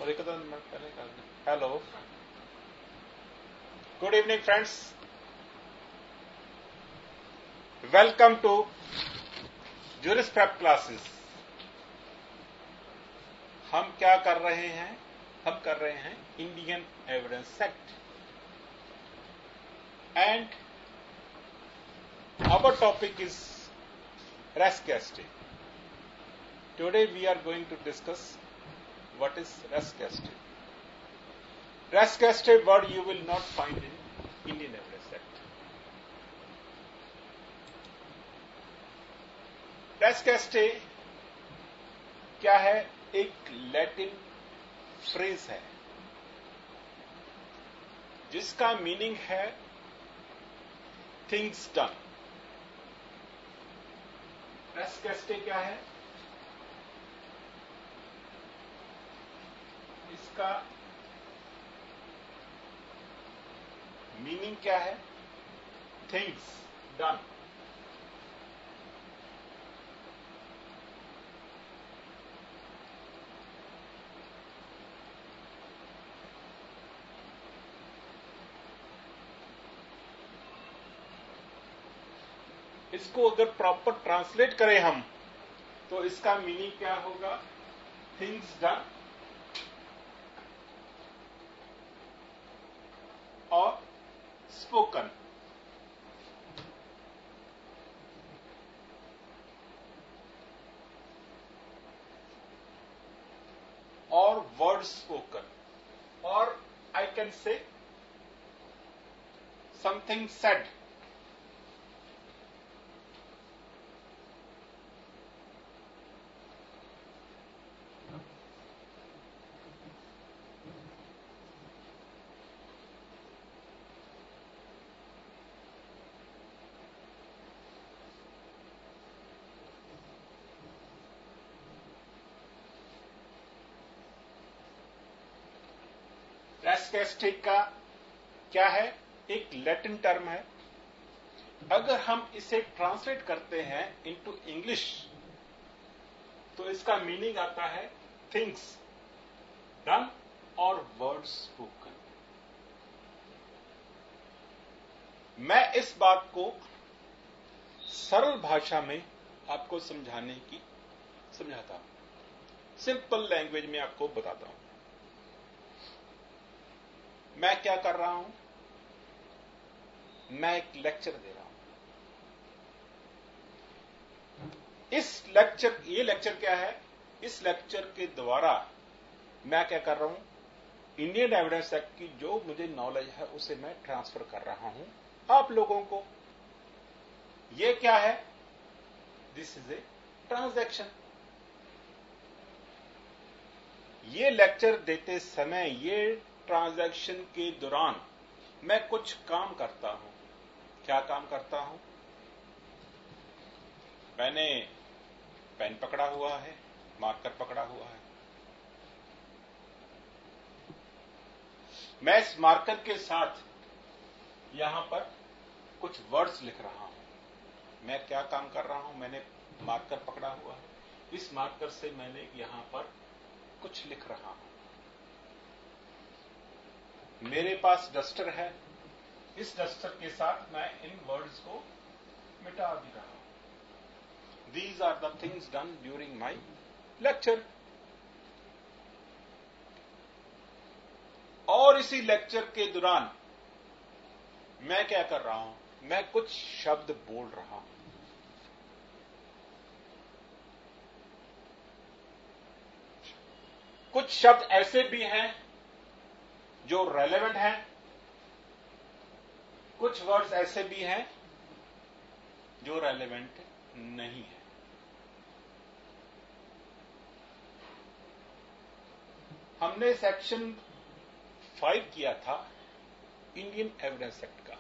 और एक मिनट पहले कर hello, good evening friends, welcome to Juris prep classes. हम क्या कर रहे हैं? हम कर रहे हैं Indian evidence act and our topic is res gestae. Today we are going to discuss what is res gestae. Res gestae word you will not find in Indian Evidence Act. Res gestae क्या है? एक Latin phrase है जिसका meaning है things done. res gestae क्या है? इसका meaning क्या है? Things done. इसको अगर प्रॉपर ट्रांसलेट करें हम तो इसका मीनिंग क्या होगा? थिंग्स डन और स्पोकन। और वर्ड स्पोकन, और I can say something said. res gestae का क्या है? एक लैटिन टर्म है। अगर हम इसे ट्रांसलेट करते हैं इनटू इंग्लिश तो इसका मीनिंग आता है थिंग्स डन और वर्ड स्पोकन। मैं इस बात को सरल भाषा में आपको समझाता हूं, सिंपल लैंग्वेज में आपको बताता हूं। मैं क्या कर रहा हूं? मैं एक लेक्चर दे रहा हूं। ये लेक्चर क्या है? इस लेक्चर के द्वारा मैं क्या कर रहा हूं? इंडियन एविडेंस एक्ट की जो मुझे नॉलेज है उसे मैं ट्रांसफर कर रहा हूं आप लोगों को। ये क्या है? This is a transaction. ये लेक्चर देते समय, ये ट्रांजैक्शन के दौरान मैं कुछ काम करता हूं। क्या काम करता हूं? मैंने पेन पकड़ा हुआ है, मार्कर पकड़ा हुआ है। मैं इस मार्कर के साथ यहां पर कुछ वर्ड्स लिख रहा हूं। मैं क्या काम कर रहा हूं? मैंने मार्कर पकड़ा हुआ है, इस मार्कर से मैंने यहां पर कुछ लिख रहा हूं। मेरे पास डस्टर है, इस डस्टर के साथ मैं इन वर्ड्स को मिटा भी रहा हूं। These are the things done during my lecture. और इसी लेक्चर के दौरान मैं क्या कर रहा हूं? मैं कुछ शब्द बोल रहा हूं। कुछ शब्द ऐसे भी हैं जो रेलेवेंट हैं, कुछ वर्ड्स ऐसे भी हैं जो रेलेवेंट नहीं है। हमने सेक्शन 5 किया था इंडियन एविडेंस एक्ट का।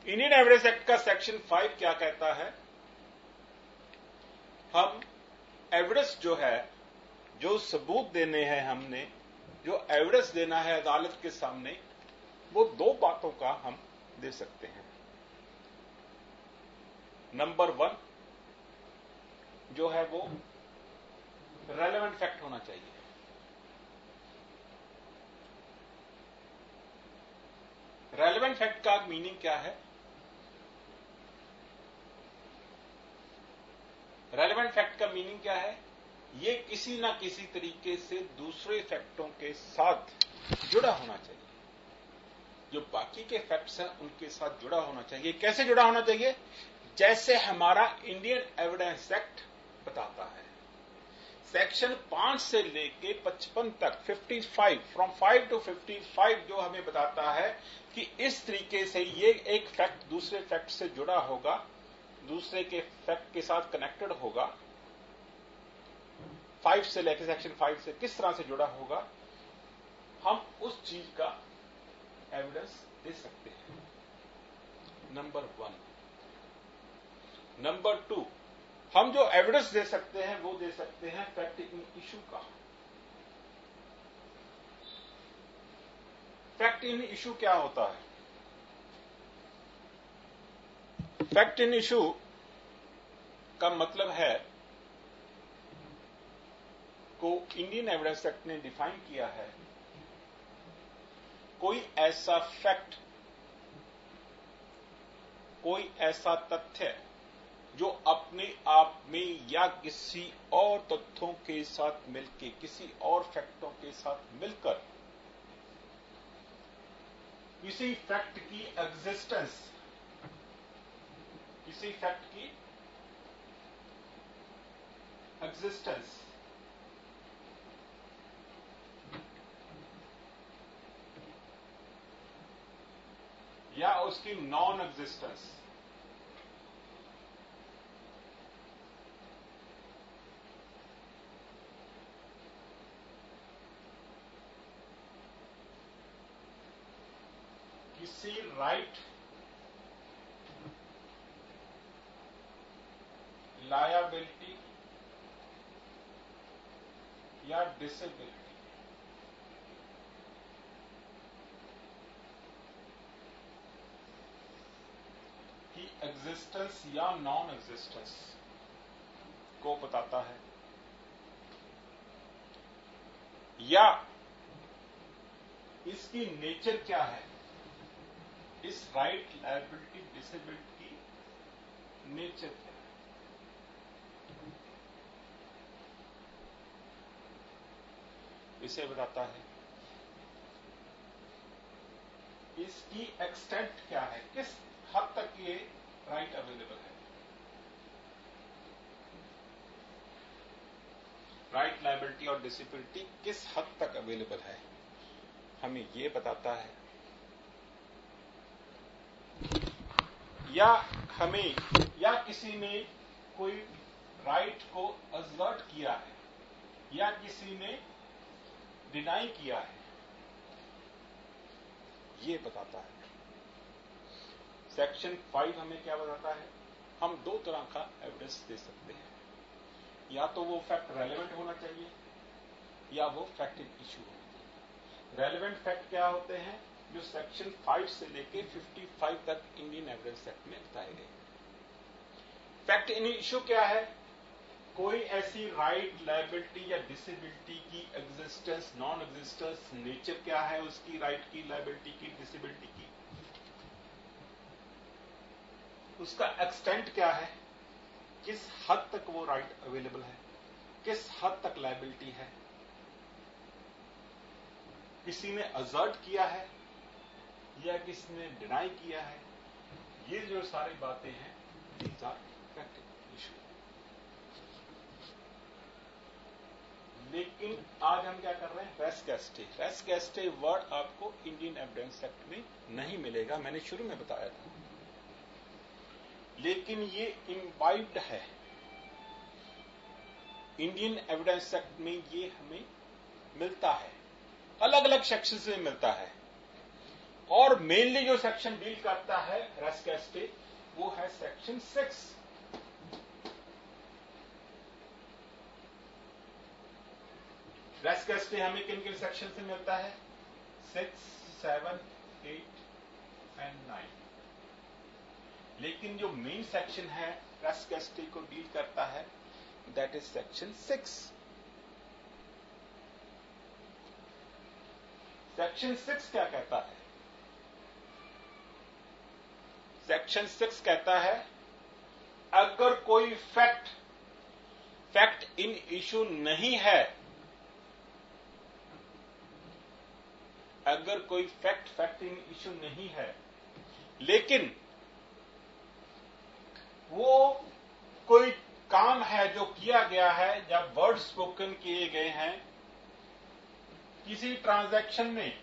इंडियन एविडेंस एक्ट का सेक्शन 5 क्या कहता है? हम एविडेंस जो है, जो सबूत देने हैं, हमने जो एविडेंस देना है अदालत के सामने, वो दो बातों का हम दे सकते हैं। नंबर 1 जो है वो रेलेवेंट फैक्ट होना चाहिए। रेलेवेंट फैक्ट का मीनिंग क्या है? रेलेवेंट फैक्ट का मीनिंग क्या है? ये किसी ना किसी तरीके से दूसरे फैक्टों के साथ जुड़ा होना चाहिए। जो बाकी के फैक्ट्स हैं उनके साथ जुड़ा होना चाहिए। कैसे जुड़ा होना चाहिए? जैसे हमारा इंडियन एविडेंस एक्ट बताता है। सेक्शन 5 से लेके 55 तक 55 फ्रॉम 5 to 55 जो हमें बताता है कि इस तरीके से ये एक फैक्ट दूसरे फैक्ट से जुड़ा होगा, दूसरे के फैक्ट के साथ कनेक्टेड होगा। 5 से लेकर सेक्शन 5 से किस तरह से जुड़ा होगा, हम उस चीज का एविडेंस दे सकते हैं। नंबर 1। नंबर 2, हम जो एविडेंस दे सकते हैं वो दे सकते हैं फैक्ट इन इशू का। फैक्ट इन इशू क्या होता है? फैक्ट इन इशू का मतलब है को इंडियन एविडेंस एक्ट ने डिफाइन किया है, कोई ऐसा फैक्ट, कोई ऐसा तथ्य जो अपने आप में या किसी और तथ्यों के साथ मिलकर, किसी और फैक्टों के साथ मिलकर किसी फैक्ट की एग्जिस्टेंस, किसी फैक्ट की एग्जिस्टेंस या उसकी नॉन एग्जिस्टेंस किसी राइट, लायबिलिटी या डिसेबिलिटी की एग्जिस्टेंस या नॉन एग्जिस्टेंस को बताता है, या इसकी नेचर क्या है, इस राइट, लायबिलिटी, डिसेबिलिटी की नेचर क्या है, इसे बताता है। इसकी एक्सटेंट क्या है, किस हद तक ये राइट अवेलेबल है, राइट, लायबिलिटी और डिसेबिलिटी किस हद तक अवेलेबल है, हमें ये बताता है। या हमें, या किसी ने कोई राइट को असर्ट किया है या किसी ने डिनाई किया है, ये बताता है। सेक्शन 5 हमें क्या बताता है? हम दो तरह का एविडेंस दे सकते हैं, या तो वो फैक्ट रेलेवेंट होना चाहिए या वो फैक्ट इन इशू होना चाहिए। रेलेवेंट फैक्ट क्या होते हैं? जो सेक्शन 5 से लेके 55 तक इंडियन एविडेंस एक्ट में बताए गए। फैक्ट इन इशू क्या है? कोई ऐसी राइट, लायबिलिटी या डिसेबिलिटी की एग्जिस्टेंस, नॉन एग्जिस्टेंस, नेचर क्या है उसकी, राइट की, लायबिलिटी की, डिसेबिलिटी की, उसका एक्सटेंट क्या है, किस हद तक वो राइट अवेलेबल है, किस हद तक लायबिलिटी है, किसी ने असर्ट किया है या किसी ने डिनाई किया है, ये जो सारी बातें हैं, दीज आर फैक्ट इशू। लेकिन आज हम क्या कर रहे हैं? Race caste. Race caste word आपको इंडियन एविडेंस एक्ट में नहीं मिलेगा, मैंने शुरू में बताया था, लेकिन ये इम्बाइब्ड है इंडियन एविडेंस एक्ट में। ये हमें मिलता है, अलग अलग सेक्शन से मिलता है, और मेनली जो सेक्शन डील करता है रेस कैस्टे वो है सेक्शन 6। रेस कैस्टे हमें किन किन सेक्शन से मिलता है? 6, 7, 8 एंड 9। लेकिन जो मेन सेक्शन है रेस कैस्टे को डील करता है, दैट इज सेक्शन 6। सेक्शन 6 क्या कहता है? सेक्शन 6 कहता है अगर कोई फैक्ट इन इशू नहीं है, अगर कोई फैक्ट इन इशू नहीं है, लेकिन वो कोई काम है जो किया गया है, जब वर्ड स्पोकन किए गए हैं किसी ट्रांजैक्शन में,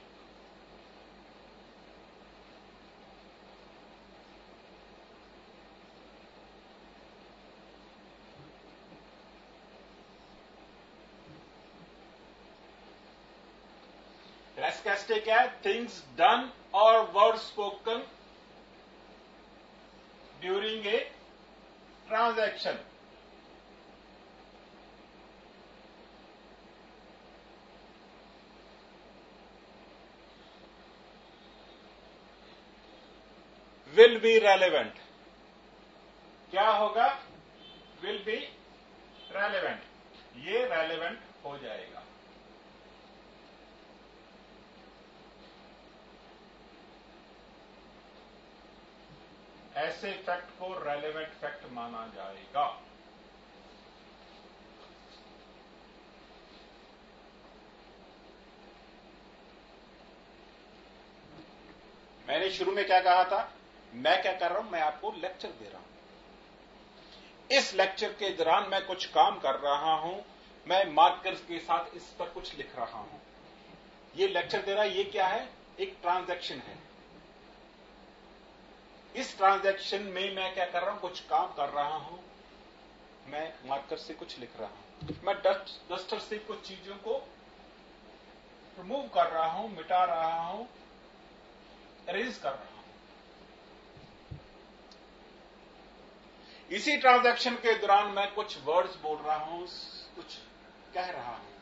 रेस्केस्टे क्या है? थिंग्स डन और word spoken during a transaction. Will be relevant. क्या होगा? Will be relevant. ये रेलेवेंट हो जाएगा। ऐसे फैक्ट को रेलेवेंट फैक्ट माना जाएगा। मैंने शुरू में क्या कहा था? मैं क्या कर रहा हूं? मैं आपको लेक्चर दे रहा हूं। इस लेक्चर के दौरान मैं कुछ काम कर रहा हूं, मैं मार्कर्स के साथ इस पर कुछ लिख रहा हूं। ये लेक्चर दे रहा है, ये क्या है? एक ट्रांजैक्शन है। इस ट्रांजैक्शन में मैं क्या कर रहा हूं? कुछ काम कर रहा हूं, मैं मार्कर से कुछ लिख रहा हूं, मैं डस्टर से कुछ चीजों को रिमूव कर रहा हूं, मिटा रहा हूं, अरेंज कर रहा हूं। इसी ट्रांजैक्शन के दौरान मैं कुछ वर्ड्स बोल रहा हूं, कुछ कह रहा हूं।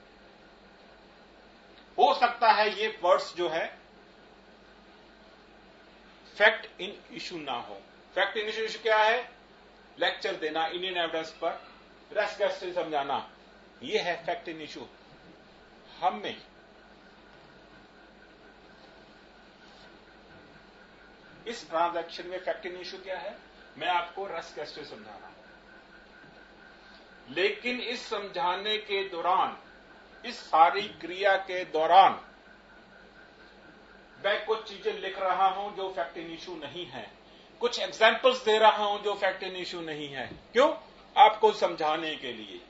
हो सकता है ये वर्ड्स जो है फैक्ट इन इशू ना हो। फैक्ट इन इशू क्या है? लेक्चर देना इंडियन एविडेंस पर, रेस्केस्टे समझाना, ये है फैक्ट इन इशू। हमें इस ट्रांजैक्शन में फैक्ट इन इशू क्या है? मैं आपको रेस्केस्टे समझाना है, लेकिन इस समझाने के दौरान, इस सारी क्रिया के दौरान मैं कुछ चीजें लिख रहा हूं जो फैक्ट इन इशू नहीं है, कुछ एग्जाम्पल्स दे रहा हूं जो फैक्ट इन इशू नहीं है। क्यों? आपको समझाने के लिए।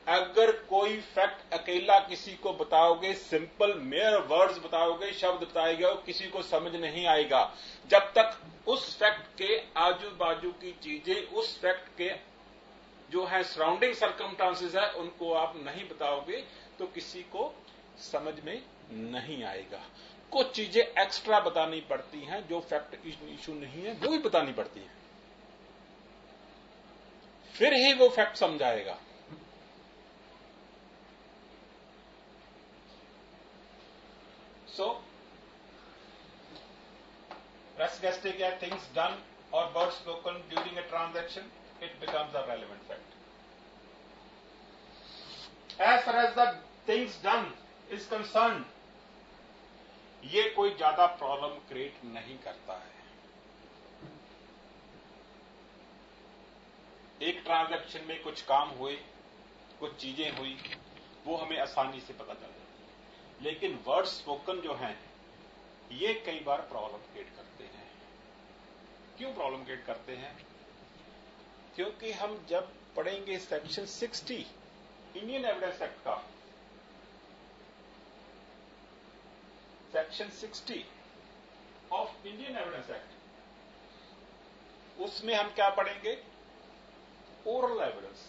अगर कोई फैक्ट अकेला किसी को बताओगे, सिंपल मेयर वर्ड्स बताओगे, शब्द बताएगा, किसी को समझ नहीं आएगा। जब तक उस फैक्ट के आजू बाजू की चीजें, उस फैक्ट के जो है सराउंडिंग सर्कमस्टांसेस है, उनको आप नहीं बताओगे तो किसी को समझ में नहीं आएगा। कुछ चीजें एक्स्ट्रा बतानी पड़ती हैं जो फैक्ट इशू नहीं है, वो भी बतानी पड़ती हैं, फिर ही वो फैक्ट समझाएगा। So, रेस्केस्टे क्या? थिंग्स डन और word spoken during a transaction, it becomes a relevant fact. As far as the things done is concern, ये कोई ज्यादा प्रॉब्लम क्रिएट नहीं करता है। एक ट्रांजैक्शन में कुछ काम हुए, कुछ चीजें हुई, वो हमें आसानी से पता चल जाती है। लेकिन वर्ड स्पोकन जो हैं, ये कई बार प्रॉब्लम क्रिएट करते हैं। क्यों प्रॉब्लम क्रिएट करते हैं? क्योंकि हम जब पढ़ेंगे सेक्शन 60 इंडियन एविडेंस एक्ट का, section 60 of Indian evidence act, उसमें हम क्या पढ़ेंगे? Oral evidence.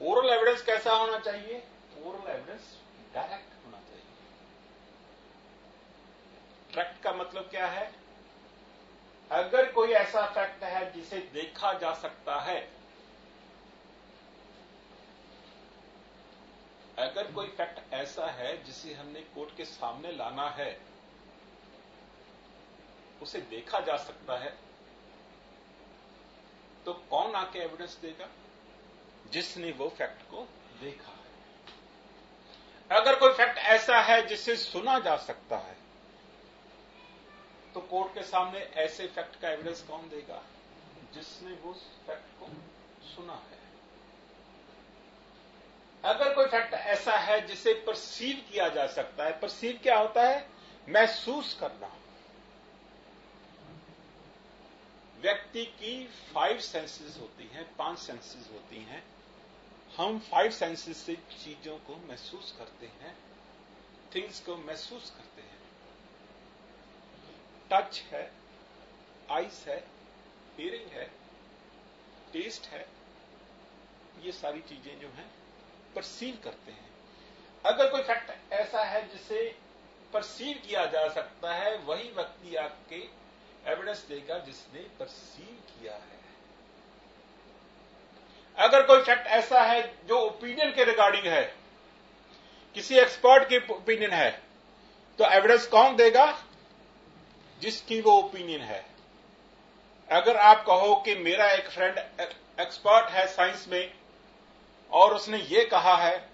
ओरल एविडेंस कैसा होना चाहिए? ओरल एविडेंस डायरेक्ट होना चाहिए। डायरेक्ट का मतलब क्या है? अगर कोई ऐसा फैक्ट है जिसे देखा जा सकता है, अगर कोई फैक्ट ऐसा है जिसे हमने कोर्ट के सामने लाना है, उसे देखा जा सकता है, तो कौन आके एविडेंस देगा? जिसने वो फैक्ट को देखा है। अगर कोई फैक्ट ऐसा है जिसे सुना जा सकता है, तो कोर्ट के सामने ऐसे फैक्ट का एविडेंस कौन देगा? जिसने वो फैक्ट को सुना है। अगर कोई फैक्ट ऐसा है जिसे परसीव किया जा सकता है, परसीव क्या होता है? महसूस करना। व्यक्ति की 5 सेंसेस होती हैं, 5 सेंसेस होती हैं। हम 5 सेंसेस से चीजों को महसूस करते हैं, थिंग्स को महसूस करते हैं। टच है, आइज है, हियरिंग है, टेस्ट है, ये सारी चीजें जो हैं परसीव करते हैं। अगर कोई फैक्ट ऐसा है जिसे परसीव किया जा सकता है, वही व्यक्ति आपके एविडेंस देगा जिसने परसीव किया है। अगर कोई फैक्ट ऐसा है जो ओपिनियन के रिगार्डिंग है, किसी एक्सपर्ट की ओपिनियन है, तो एविडेंस कौन देगा? जिसकी वो ओपिनियन है। अगर आप कहो कि मेरा एक फ्रेंड एक्सपर्ट है साइंस में और उसने ये कहा है,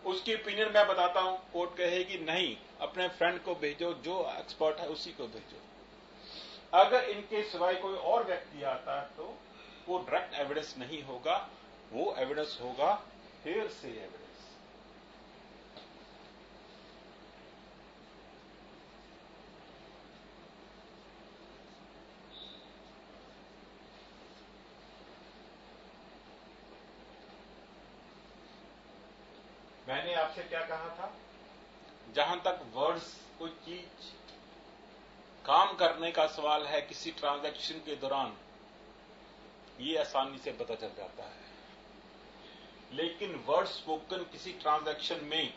उसकी ओपिनियन मैं बताता हूं, कोर्ट कहेगी नहीं, अपने फ्रेंड को भेजो, जो एक्सपर्ट है उसी को भेजो। अगर इनके सिवाय कोई और व्यक्ति आता है तो वो डायरेक्ट एविडेंस नहीं होगा, वो एविडेंस होगा हेयरसे एविडेंस। मैंने आपसे क्या कहा था? जहां तक वर्ड्स, कोई चीज काम करने का सवाल है किसी ट्रांजैक्शन के दौरान, ये आसानी से पता चल जाता है। लेकिन वर्ड स्पोकन किसी ट्रांजैक्शन में,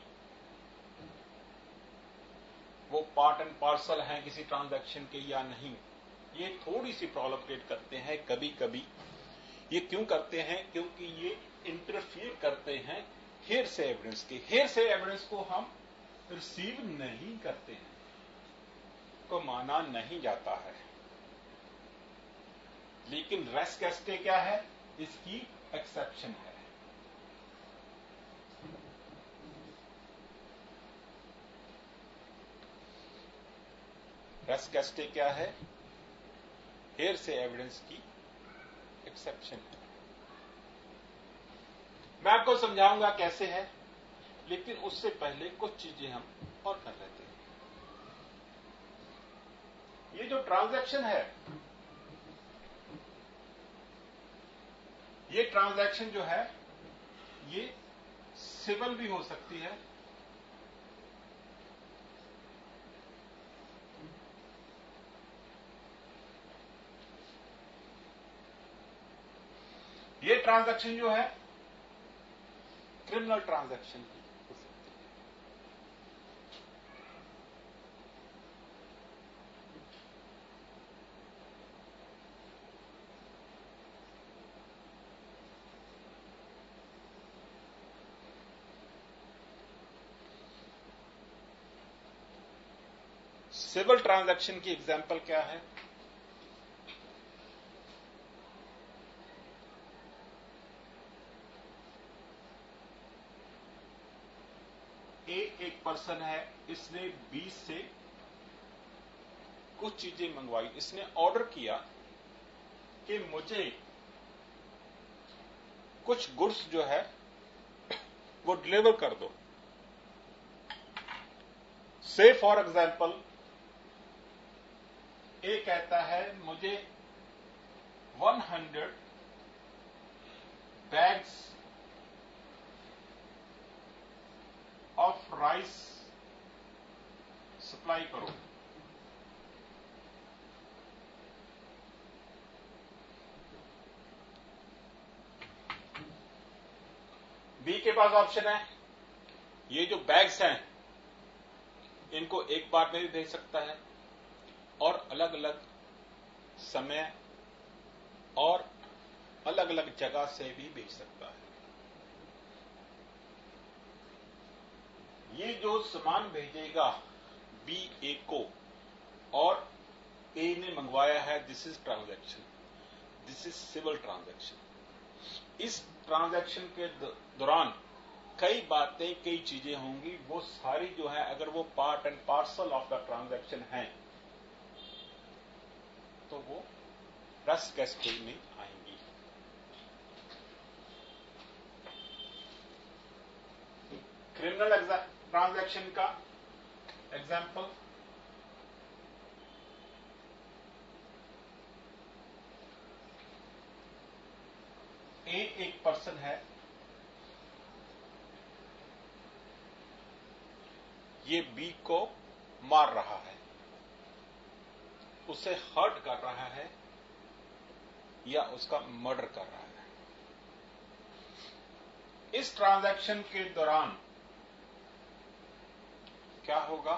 वो पार्ट एंड पार्सल हैं किसी ट्रांजैक्शन के या नहीं, ये थोड़ी सी प्रॉब्लम क्रिएट करते हैं कभी कभी। ये क्यों करते हैं? क्योंकि ये इंटरफियर करते हैं हेयरसे एविडेंस के। हेयरसे एविडेंस को हम रिसीव नहीं करते हैं, को माना नहीं जाता है। लेकिन रेस कैस्टे क्या है? इसकी एक्सेप्शन है। रेस कैस्टे क्या है? हेयरसे एविडेंस की एक्सेप्शन है। मैं आपको समझाऊंगा कैसे है, लेकिन उससे पहले कुछ चीजें हम और कर लेते हैं। ये जो ट्रांजैक्शन है, ये ट्रांजैक्शन जो है ये सिविल भी हो सकती है, ये ट्रांजैक्शन जो है क्रिमिनल ट्रांजैक्शन की हो सकती है। सिविल ट्रांजैक्शन की एग्जांपल क्या है? एक पर्सन है, इसने 20 से कुछ चीजें मंगवाई, इसने ऑर्डर किया कि मुझे कुछ गुड्स जो है वो डिलीवर कर दो। से फॉर एग्जांपल, ए कहता है मुझे 100 बैग्स ऑफ राइस सप्लाई करो। बी के पास ऑप्शन है, ये जो बैग्स हैं इनको एक बार में भी भेज सकता है और अलग अलग समय और अलग अलग जगह से भी भेज सकता है। ये जो सामान भेजेगा बी ए को और ए ने मंगवाया है, this is transaction, this is civil transaction. इस ट्रांजैक्शन के दौरान कई बातें, कई चीजें होंगी, वो सारी जो है अगर वो part and parcel of the transaction है तो वो रस्ट कैस्केड में आएंगी। क्रिमिनल ट्रांजैक्शन का एग्जाम्पल, एक पर्सन है, ये बी को मार रहा है, उसे हर्ट कर रहा है या उसका मर्डर कर रहा है। इस ट्रांजैक्शन के दौरान क्या होगा?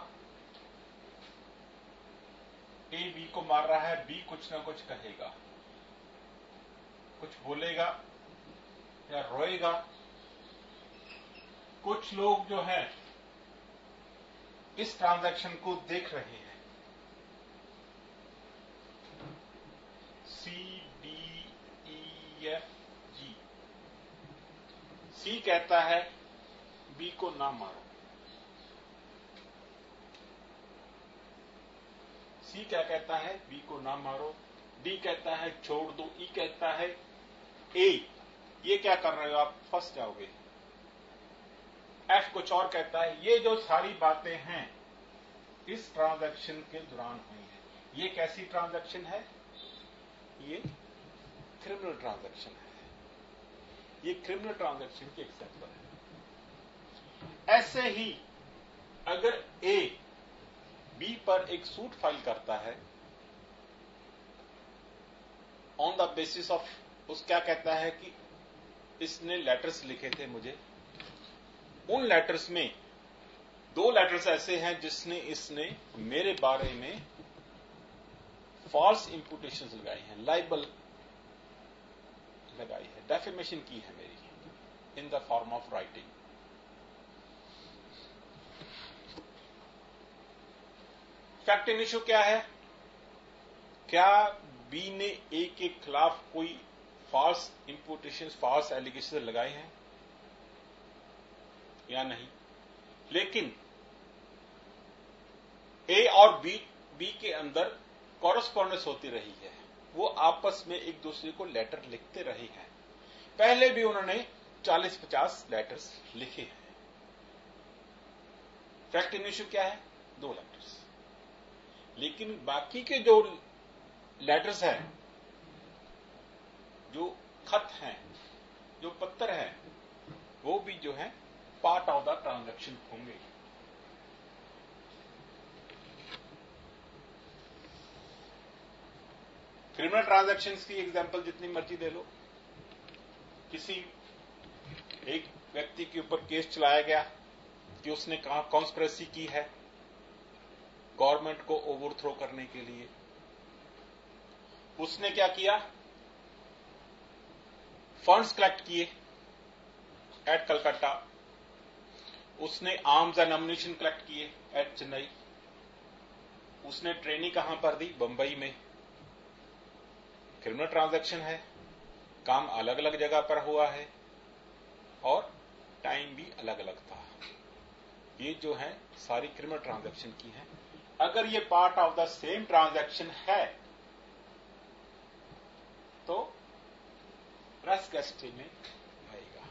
ए बी को मार रहा है, बी कुछ ना कुछ कहेगा, कुछ बोलेगा या रोएगा। कुछ लोग जो है इस ट्रांजैक्शन को देख रहे हैं, C D E F G. सी कहता है बी को ना मारो, सी क्या कहता है? बी को ना मारो। डी कहता है छोड़ दो। ई कहता है ए ये क्या कर रहे हो आप, फंस जाओगे। एफ कुछ और कहता है। ये जो सारी बातें हैं इस ट्रांजैक्शन के दौरान हुई है। ये कैसी ट्रांजैक्शन है? ये क्रिमिनल ट्रांजैक्शन है। ये क्रिमिनल ट्रांजैक्शन की एग्जांपल है। ऐसे ही अगर ए बी पर एक सूट फाइल करता है ऑन द बेसिस ऑफ, उस क्या कहता है कि इसने लेटर्स लिखे थे मुझे, उन लेटर्स में 2 लेटर्स ऐसे हैं जिसने इसने मेरे बारे में फॉल्स इंपुटेशंस लगाई हैं, लाइबल लगाई है, डेफेमेशन की है मेरी in the form of writing. Fact in issue क्या है? क्या बी ने ए के खिलाफ कोई फॉल्स इंपुटेशन, फॉल्स एलिगेशन लगाए हैं या नहीं? लेकिन ए और बी के अंदर कॉरेस्पॉन्डेंस होती रही है, वो आपस में एक दूसरे को लेटर लिखते रहे हैं। पहले भी उन्होंने 40-50 लेटर्स लिखे हैं। फैक्ट इन इश्यू क्या है? 2 लेटर्स। लेकिन बाकी के जो लेटर्स हैं, जो खत हैं, जो पत्र हैं, वो भी जो है पार्ट ऑफ द ट्रांजैक्शन होंगे। क्रिमिनल ट्रांजैक्शंस की एग्जांपल जितनी मर्जी दे लो। किसी एक व्यक्ति के ऊपर केस चलाया गया कि उसने कहा कॉन्स्पिरेसी की है गवर्नमेंट को ओवरथ्रो करने के लिए। उसने क्या किया? फंड्स कलेक्ट किए एट कलकत्ता, उसने आर्म्स एंड अम्युनिशन कलेक्ट किए एट चेन्नई, उसने ट्रेनिंग कहां पर दी? बंबई में। क्रिमिनल ट्रांजैक्शन है, काम अलग अलग जगह पर हुआ है और टाइम भी अलग अलग था। ये जो है सारी क्रिमिनल ट्रांजैक्शन की है। अगर ये part of the same transaction है तो रेस कैस्ट्री में आएगा।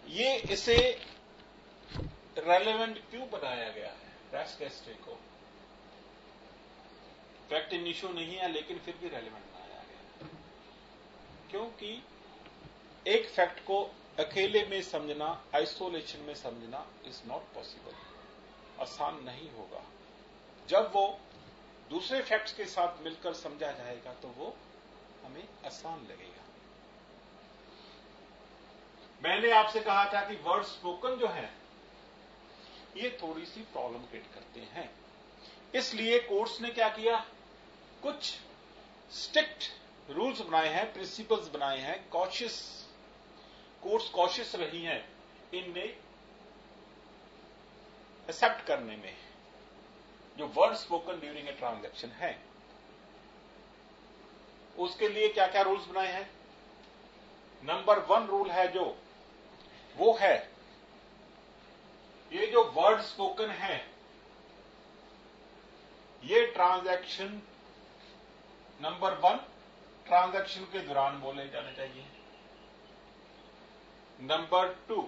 ये इसे रेलेवेंट क्यों बनाया गया है रेस कैस्ट्री को? फैक्ट इन इश्यू नहीं है लेकिन फिर भी रेलेवेंट बनाया गया, क्योंकि एक फैक्ट को अकेले में समझना, आइसोलेशन में समझना इज नॉट पॉसिबल, आसान नहीं होगा। जब वो दूसरे फैक्ट्स के साथ मिलकर समझा जाएगा तो वो हमें आसान लगेगा। मैंने आपसे कहा था कि वर्ड स्पोकन जो है ये थोड़ी सी प्रॉब्लम क्रिएट करते हैं, इसलिए कोर्ट्स ने क्या किया? कुछ स्ट्रिक्ट रूल्स बनाए हैं, प्रिंसिपल्स बनाए हैं, कॉशियस कोर्ट्स कॉशियस रही हैं इनमें एक्सेप्ट करने में जो word spoken during a transaction है। उसके लिए क्या क्या रूल्स बनाए हैं? नंबर 1 रूल है जो वो है ये जो वर्ड स्पोकन है ये ट्रांजैक्शन नंबर 1 ट्रांजैक्शन के दौरान बोले जाने चाहिए। नंबर 2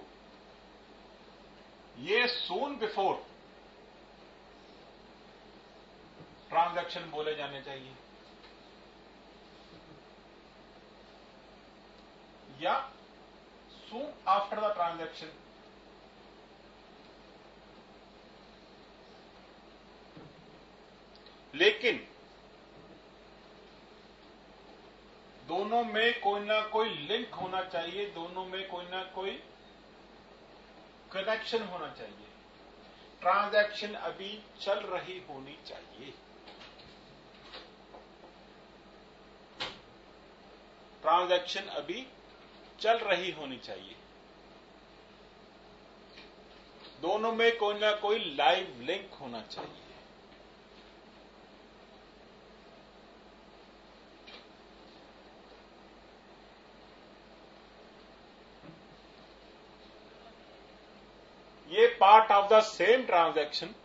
ये सून बिफोर ट्रांजैक्शन बोले जाने चाहिए या सून आफ्टर द ट्रांजैक्शन। लेकिन दोनों में कोई ना कोई लिंक होना चाहिए, दोनों में कोई ना कोई कनेक्शन होना चाहिए। ट्रांजैक्शन अभी चल रही होनी चाहिए। ट्रांजैक्शन अभी चल रही होनी चाहिए। दोनों में कोई ना कोई लाइव लिंक होना चाहिए। ये part of the same transaction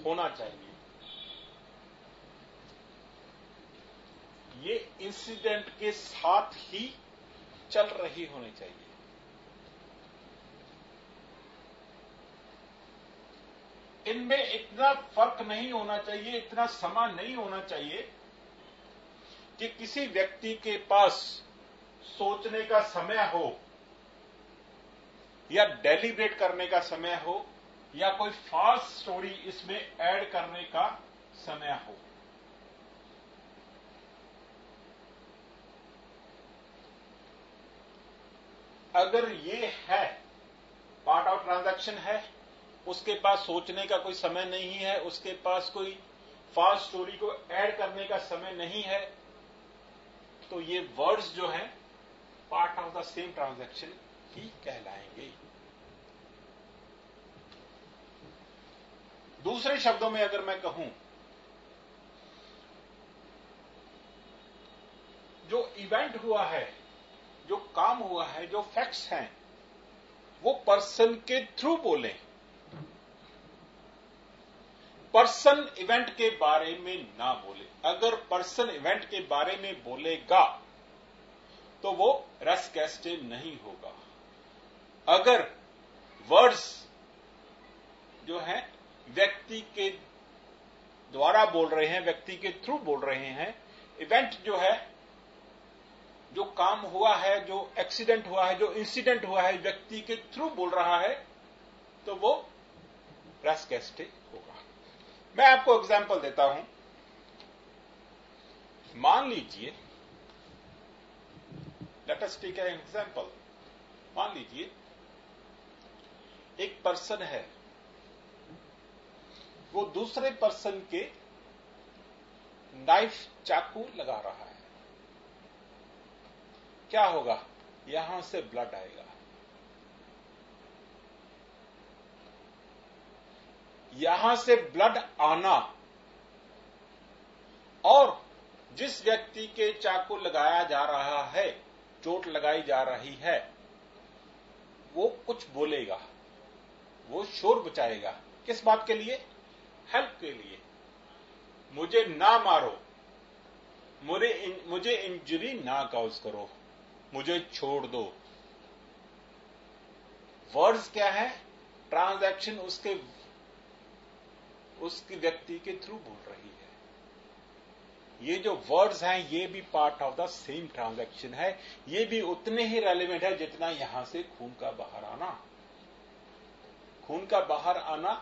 होना चाहिए। ये इंसिडेंट के साथ ही चल रही होनी चाहिए। इनमें इतना फर्क नहीं होना चाहिए, इतना समा नहीं होना चाहिए कि किसी व्यक्ति के पास सोचने का समय हो या डेलिब्रेट करने का समय हो या कोई फॉल्स स्टोरी इसमें ऐड करने का समय हो। अगर ये है पार्ट ऑफ ट्रांजैक्शन है, उसके पास सोचने का कोई समय नहीं है, उसके पास कोई फॉल्स स्टोरी को ऐड करने का समय नहीं है, तो ये वर्ड्स जो हैं part of the same transaction ही कहलाएंगे। दूसरे शब्दों में अगर मैं कहूं, जो इवेंट हुआ है, जो काम हुआ है, जो फैक्ट्स हैं, वो पर्सन के थ्रू बोले। पर्सन इवेंट के बारे में ना बोले। अगर पर्सन इवेंट के बारे में बोलेगा तो वो रेस गेस्टे नहीं होगा। अगर वर्ड्स जो है व्यक्ति के द्वारा बोल रहे हैं, व्यक्ति के थ्रू बोल रहे हैं, इवेंट जो है, जो काम हुआ है, जो एक्सीडेंट हुआ है, जो इंसिडेंट हुआ है, व्यक्ति के थ्रू बोल रहा है, तो वो रेस गेस्टे होगा। मैं आपको एग्जांपल देता हूं। मान लीजिए, let us take an example. मान लीजिए एक पर्सन है, वो दूसरे पर्सन के नाइफ चाकू लगा रहा है। क्या होगा? यहां से ब्लड आएगा। यहां से ब्लड आना और जिस व्यक्ति के चाकू लगाया जा रहा है, चोट लगाई जा रही है, वो कुछ बोलेगा, वो शोर बचाएगा। किस बात के लिए? हेल्प के लिए। मुझे ना मारो, मुझे इंजरी ना कॉज करो, मुझे छोड़ दो। वर्ड्स क्या है? ट्रांजैक्शन उसके व्यक्ति के थ्रू बोल रही है। ये जो वर्ड्स हैं ये भी part of the same transaction है। ये भी उतने ही रेलेवेंट है जितना यहां से खून का बाहर आना। खून का बाहर आना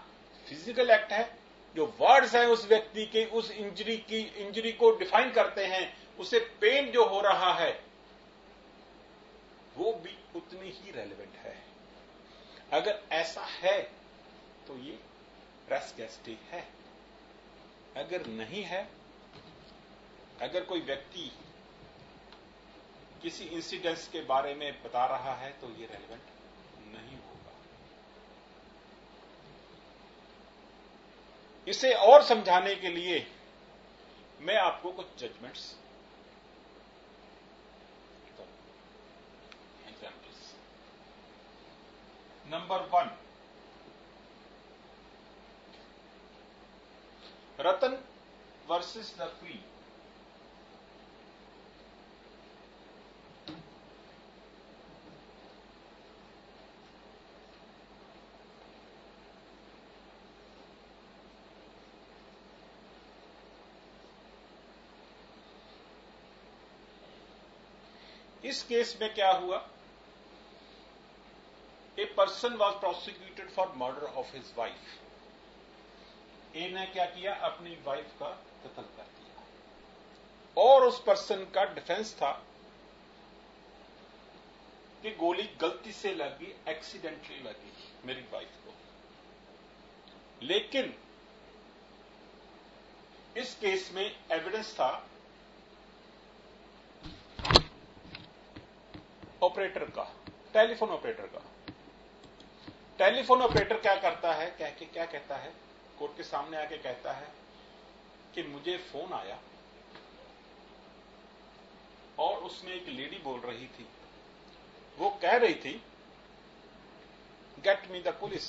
फिजिकल एक्ट है। जो वर्ड्स हैं उस व्यक्ति के उस इंजरी को डिफाइन करते हैं, उसे पेन जो हो रहा है वो भी उतनी ही रेलेवेंट है। अगर ऐसा है तो ये रेस गेस्टे है। अगर नहीं है, अगर कोई व्यक्ति किसी इंसिडेंट्स के बारे में बता रहा है तो ये रेलेवेंट नहीं होगा। इसे और समझाने के लिए मैं आपको कुछ judgments examples. Number 1, Ratan versus the queen. इस केस में क्या हुआ? A person was prosecuted for murder of his wife. A ने क्या किया? अपनी वाइफ का कत्ल कर दिया और उस पर्सन का डिफेंस था कि गोली गलती से लगी, एक्सीडेंटली लगी मेरी वाइफ को। लेकिन इस केस में एविडेंस था ऑपरेटर का, टेलीफोन ऑपरेटर का। टेलीफोन ऑपरेटर क्या करता है? क्या कहता है? कोर्ट के सामने आके कहता है कि मुझे फोन आया और उसमें एक लेडी बोल रही थी, वो कह रही थी गेट मी द पुलिस।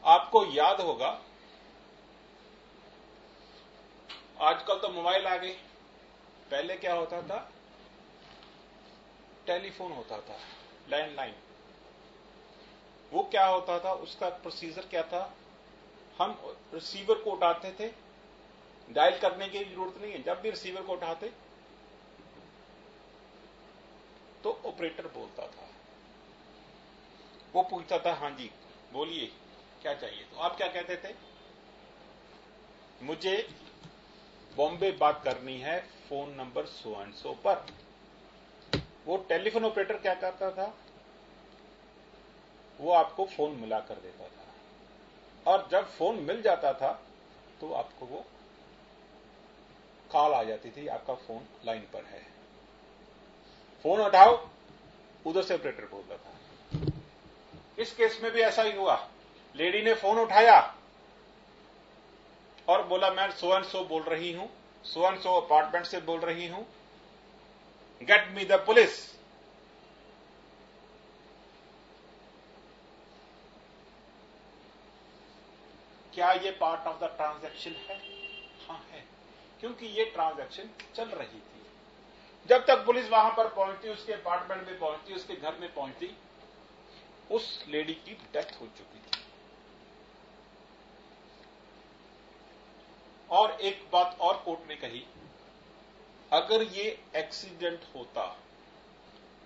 आपको याद होगा आजकल तो मोबाइल आ गए, पहले क्या होता था? टेलीफोन होता था, लैंडलाइन। वो क्या होता था? उसका प्रोसीजर क्या था? हम रिसीवर को उठाते थे, डायल करने की जरूरत नहीं है। जब भी रिसीवर को उठाते तो ऑपरेटर बोलता था, वो पूछता था हाँ जी बोलिए क्या चाहिए। तो आप क्या कहते थे? मुझे बॉम्बे बात करनी है, phone number so and so पर। वो टेलीफोन ऑपरेटर क्या करता था? वो आपको फोन मिला कर देता था और जब फोन मिल जाता था तो आपको वो कॉल आ जाती थी, आपका फोन लाइन पर है, फोन उठाओ। उधर से ऑपरेटर बोलता था। इस केस में भी ऐसा ही हुआ। लेडी ने फोन उठाया और बोला मैं सो एंड सो बोल रही हूं, सो एंड सो अपार्टमेंट से बोल रही हूं, गेट मी द पुलिस। क्या ये पार्ट ऑफ द ट्रांजैक्शन है? हाँ है, क्योंकि ये ट्रांजैक्शन चल रही थी। जब तक पुलिस वहां पर पहुंचती, उसके अपार्टमेंट में पहुंचती, उसके घर में पहुंचती, उस लेडी की डेथ हो चुकी थी। और एक बात और कोर्ट ने कही, अगर ये एक्सीडेंट होता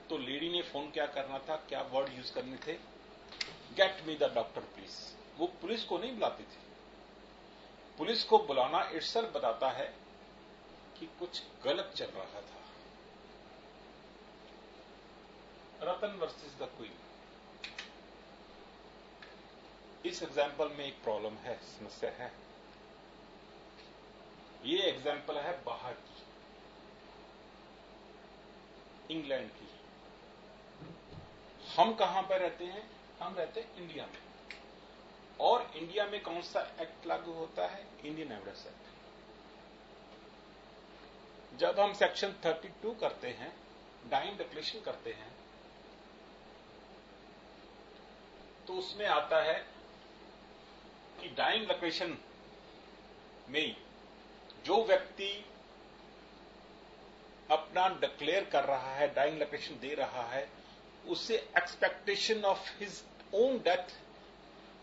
तो लेडी ने फोन क्या करना था? क्या वर्ड यूज करने थे? Get me the doctor please. वो पुलिस को नहीं बुलाती थी। पुलिस को बुलाना इटसेल्फ बताता है कि कुछ गलत चल रहा था। रतन वर्सेस द क्वीन। इस एग्जाम्पल में एक प्रॉब्लम है, समस्या है। ये एग्जाम्पल है बाहर की, इंग्लैंड की। हम कहां पर रहते हैं? हम रहते हैं इंडिया में। और इंडिया में कौन सा एक्ट लागू होता है? Indian evidence act. जब हम सेक्शन 32 करते हैं, डाइंग डिक्लेरेशन करते हैं, तो उसमें आता है कि डाइंग डिक्लेरेशन में जो व्यक्ति अपना डिक्लेयर कर रहा है, डाइंग डिक्लेरेशन दे रहा है, उसे expectation of his own death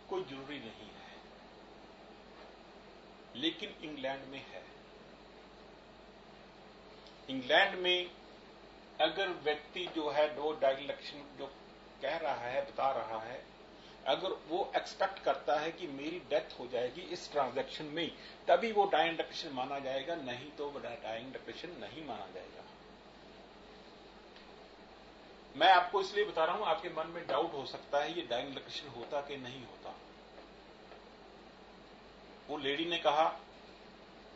कोई जरूरी नहीं है, लेकिन इंग्लैंड में है। इंग्लैंड में अगर व्यक्ति जो है दो डाइंग डिक्लेरेशन जो कह रहा है, बता रहा है, अगर वो एक्सपेक्ट करता है कि मेरी डेथ हो जाएगी इस ट्रांजैक्शन में, तभी वो डाइंग डिक्लेरेशन माना जाएगा, नहीं तो वो डाइंग डिक्लेरेशन नहीं माना जाएगा। मैं आपको इसलिए बता रहा हूं, आपके मन में डाउट हो सकता है ये डाइंग डिक्लेरेशन होता कि नहीं होता। वो लेडी ने कहा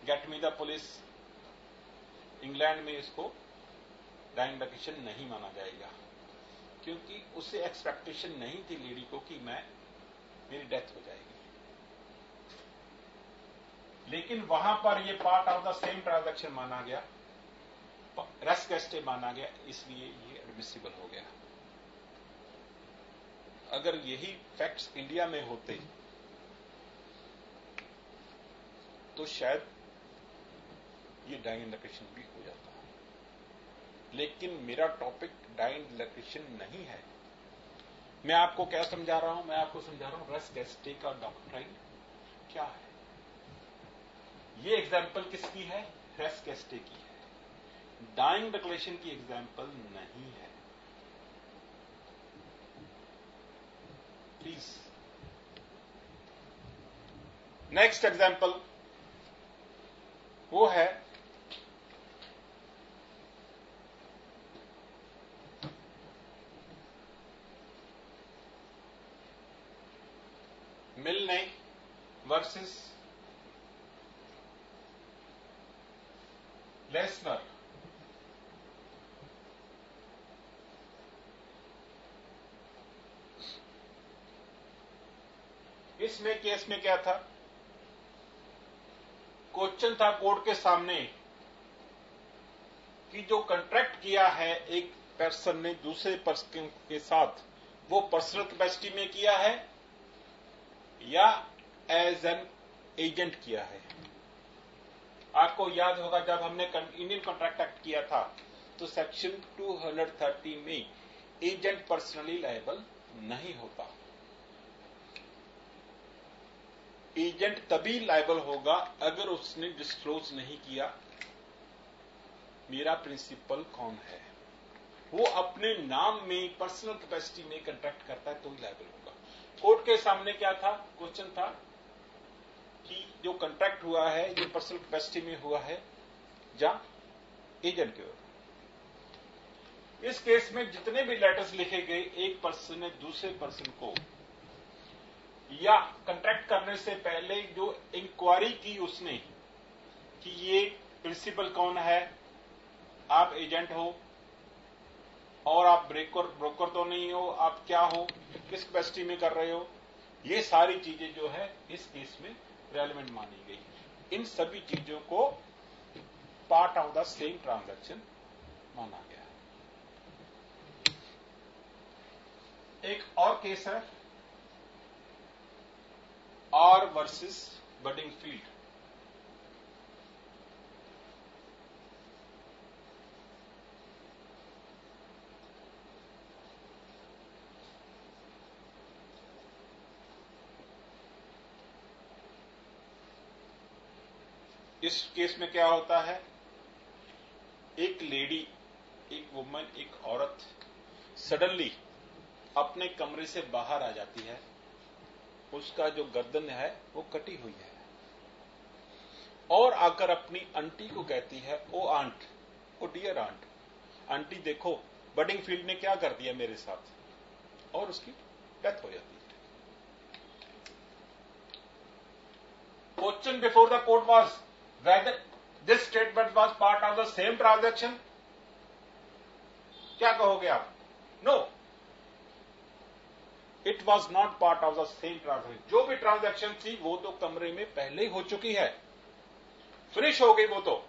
get me the police, England में इसको डाइंग लोकेशन नहीं माना जाएगा, क्योंकि उसे एक्सपेक्टेशन नहीं थी लेडी को कि मेरी डेथ हो जाएगी। लेकिन वहां पर ये part of the same transaction माना गया, रेस गेस्टे माना गया, इसलिए ये एडमिसिबल हो गया। अगर यही फैक्ट्स इंडिया में होते तो शायद ये डाइंग लोकेशन भी हो जाता। लेकिन मेरा टॉपिक डाइंग लोकेशन नहीं है। मैं आपको क्या समझा रहा हूं? मैं आपको समझा रहा हूं रेस गेस्टे का डॉक्ट्राइन क्या है। ये एग्जाम्पल किसकी है? रेस गेस्टे की है, डाइंग डिक्लेरेशन की एग्जाम्पल नहीं है। प्लीज नेक्स्ट एग्जाम्पल वो है मिलने वर्सेस लेसनर। इसमें केस में क्या था? क्वेश्चन था कोर्ट के सामने कि जो कॉन्ट्रैक्ट किया है एक पर्सन ने दूसरे पर्सन के साथ, वो पर्सनल कैपेसिटी में किया है या एज एन एजेंट किया है। आपको याद होगा जब हमने इंडियन कॉन्ट्रैक्ट एक्ट किया था तो सेक्शन 230 में एजेंट पर्सनली लायबल नहीं होता। एजेंट तभी लायबल होगा अगर उसने डिस्क्लोज नहीं किया मेरा प्रिंसिपल कौन है। वो अपने नाम में पर्सनल कैपेसिटी में कॉन्ट्रैक्ट करता है तो ही लायबल होगा। कोर्ट के सामने क्या था? क्वेश्चन था कि जो कॉन्ट्रैक्ट हुआ है ये पर्सनल कैपेसिटी में हुआ है या एजेंट के। इस केस में जितने भी लेटर्स लिखे गए एक पर्सन ने दूसरे पर्सन को या कॉन्ट्रैक्ट करने से पहले जो इंक्वायरी की उसने कि ये प्रिंसिपल कौन है, आप एजेंट हो और आप ब्रोकर तो नहीं हो, आप क्या हो, किस कैपेसिटी में कर रहे हो, ये सारी चीजें जो है इस केस में रेलेवेंट मानी गई। इन सभी चीजों को part of the same transaction माना गया। एक और केस है आर वर्सेस बडिंगफील्ड। इस केस में क्या होता है? एक लेडी, एक वुमन, एक औरत सडनली अपने कमरे से बाहर आ जाती है। उसका जो गर्दन है वो कटी हुई है और आकर अपनी आंटी को कहती है, ओ आंट, ओ डियर आंट, आंटी देखो बडिंगफील्ड ने क्या कर दिया मेरे साथ, और उसकी डेथ हो जाती है। Question before the court was whether this statement was part of the same transaction. क्या कहोगे आप? No, it was not part of the same transaction. जो भी ट्रांजैक्शन थी वो तो कमरे में पहले ही हो चुकी है, फिनिश हो गई वो तो।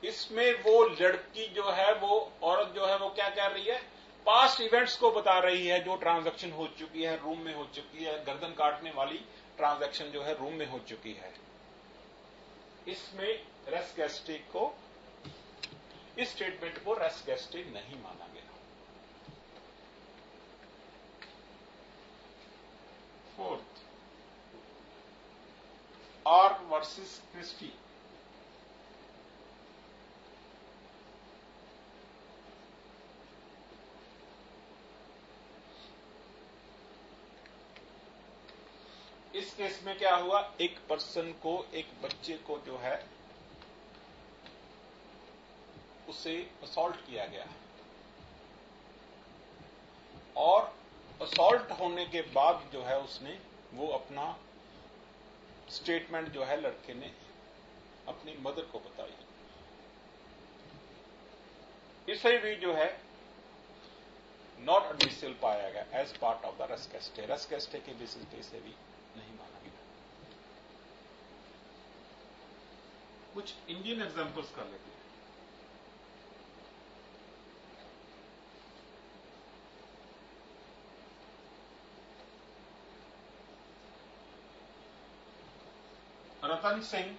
इसमें वो लड़की जो है, वो औरत जो है, वो क्या कर रही है? पास्ट इवेंट्स को बता रही है जो ट्रांजैक्शन हो चुकी है, रूम में हो चुकी है। गर्दन काटने वाली ट्रांजैक्शन जो है रूम में हो चुकी है। इसमें रेस गेस्टे को, इस स्टेटमेंट को रेस गेस्टे नहीं माना गया। Fourth, R versus Christie. इस केस में क्या हुआ? एक पर्सन को, एक बच्चे को जो है उसे असॉल्ट किया गया और असॉल्ट होने के बाद जो है उसने वो अपना स्टेटमेंट जो है लड़के ने अपनी मदर को बताई। इसे भी जो है नॉट एडमिसिबल पाया गया एज पार्ट ऑफ द रेस्केस्टे। रेस्केस्टे के बेसिस पे इसे भी नहीं माना गया। कुछ इंडियन एग्जांपल्स कर लेते हैं। Ratan Singh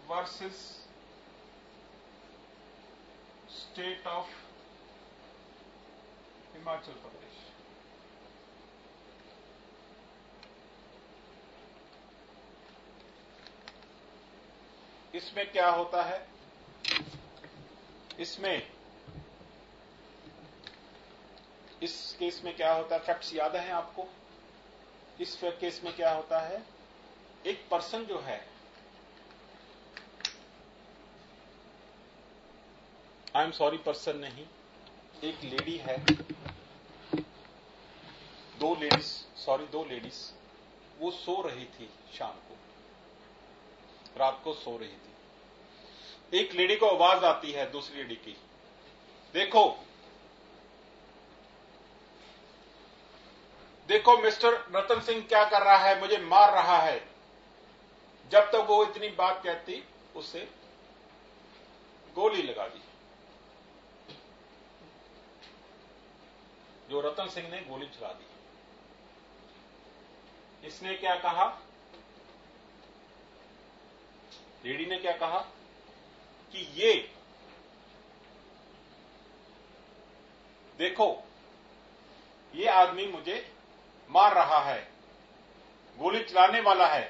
versus state of Himachal Pradesh. इसमें क्या होता है, इस केस में क्या होता है, फैक्ट्स याद हैं आपको। इस केस में क्या होता है, एक पर्सन जो है, आई एम सॉरी पर्सन नहीं, एक लेडी है, दो लेडीज वो सो रही थी शाम को, रात को सो रही थी। एक लेडी को आवाज आती है दूसरी लेडी की, देखो मिस्टर रतन सिंह क्या कर रहा है, मुझे मार रहा है। जब तक वो इतनी बात कहती उसे गोली लगा दी। जो रतन सिंह ने गोली चला दी। इसने क्या कहा, लेडी ने क्या कहा कि ये देखो ये आदमी मुझे मार रहा है, गोली चलाने वाला है।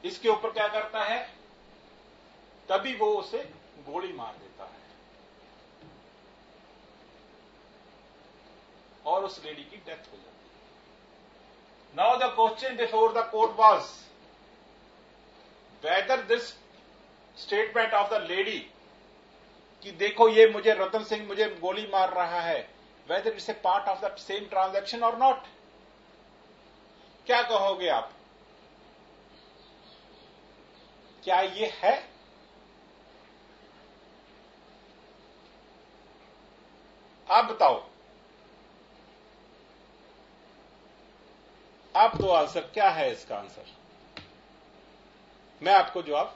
इसके ऊपर क्या करता है, तभी वो उसे गोली मार देता है और उस लेडी की डेथ हो जाती है। Now the question before the court was whether this statement of the lady कि देखो ये मुझे रतन सिंह मुझे गोली मार रहा है, whether it's a part of the same transaction और नॉट। क्या कहोगे आप, क्या ये है? आप बताओ, आप दो आंसर, क्या है इसका आंसर? मैं आपको जवाब